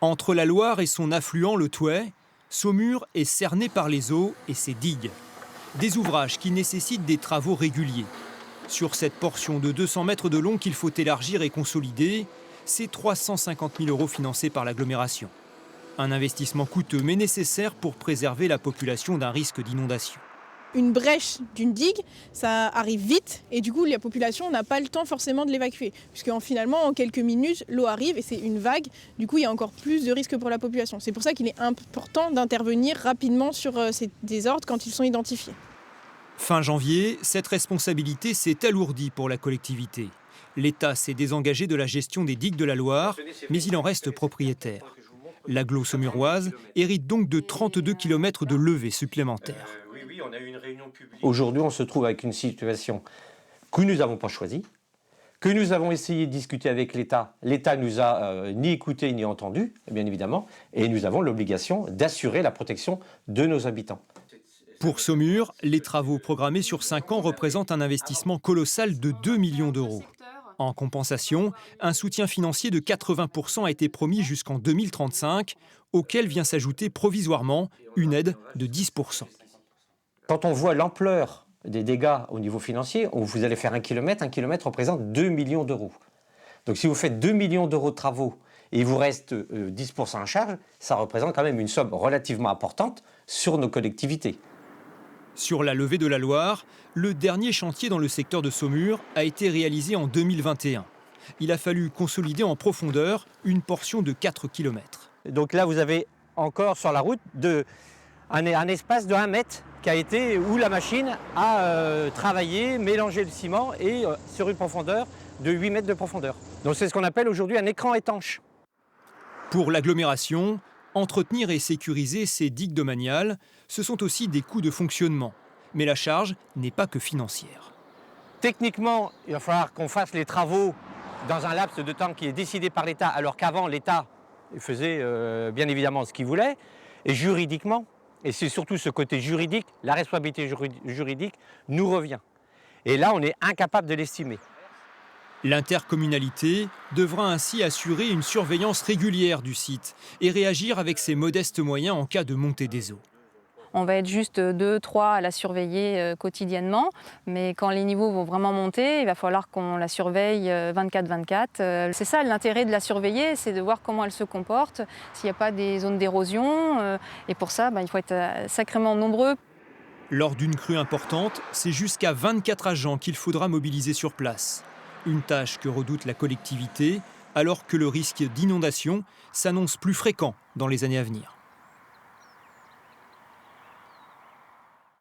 Entre la Loire et son affluent le Thouet, Saumur est cerné par les eaux et ses digues. Des ouvrages qui nécessitent des travaux réguliers. Sur cette portion de 200 mètres de long qu'il faut élargir et consolider, c'est 350 000 € financés par l'agglomération. Un investissement coûteux mais nécessaire pour préserver la population d'un risque d'inondation. Une brèche d'une digue, ça arrive vite et du coup la population n'a pas le temps forcément de l'évacuer. Puisque finalement en quelques minutes l'eau arrive et c'est une vague, du coup il y a encore plus de risques pour la population. C'est pour ça qu'il est important d'intervenir rapidement sur ces désordres quand ils sont identifiés. Fin janvier, cette responsabilité s'est alourdie pour la collectivité. L'État s'est désengagé de la gestion des digues de la Loire, mais il en reste propriétaire. L'agglo saumuroise hérite donc de 32 km de levée supplémentaires. Aujourd'hui, on se trouve avec une situation que nous n'avons pas choisie, que nous avons essayé de discuter avec l'État. L'État nous a ni écouté ni entendu, bien évidemment, et nous avons l'obligation d'assurer la protection de nos habitants. Pour Saumur, les travaux programmés sur 5 ans représentent un investissement colossal de 2 millions d'euros. En compensation, un soutien financier de 80% a été promis jusqu'en 2035, auquel vient s'ajouter provisoirement une aide de 10%. Quand on voit l'ampleur des dégâts au niveau financier, vous allez faire un kilomètre représente 2 millions d'euros. Donc si vous faites 2 millions d'euros de travaux et il vous reste 10% à charge, ça représente quand même une somme relativement importante sur nos collectivités. Sur la levée de la Loire, le dernier chantier dans le secteur de Saumur a été réalisé en 2021. Il a fallu consolider en profondeur une portion de 4 km. Donc là, vous avez encore sur la route un espace de 1 mètre où la machine a travaillé, mélangé le ciment et sur une profondeur de 8 mètres de profondeur. Donc c'est ce qu'on appelle aujourd'hui un écran étanche. Pour l'agglomération, entretenir et sécuriser ces digues domaniales, ce sont aussi des coûts de fonctionnement. Mais la charge n'est pas que financière. Techniquement, il va falloir qu'on fasse les travaux dans un laps de temps qui est décidé par l'État, alors qu'avant l'État faisait bien évidemment ce qu'il voulait. Et juridiquement, et c'est surtout ce côté juridique, la responsabilité juridique nous revient. Et là, on est incapable de l'estimer. L'intercommunalité devra ainsi assurer une surveillance régulière du site et réagir avec ses modestes moyens en cas de montée des eaux. On va être juste 2-3 à la surveiller quotidiennement, mais quand les niveaux vont vraiment monter, il va falloir qu'on la surveille 24/24. C'est ça l'intérêt de la surveiller, c'est de voir comment elle se comporte, s'il n'y a pas des zones d'érosion. Et pour ça, il faut être sacrément nombreux. Lors d'une crue importante, c'est jusqu'à 24 agents qu'il faudra mobiliser sur place. Une tâche que redoute la collectivité, alors que le risque d'inondation s'annonce plus fréquent dans les années à venir.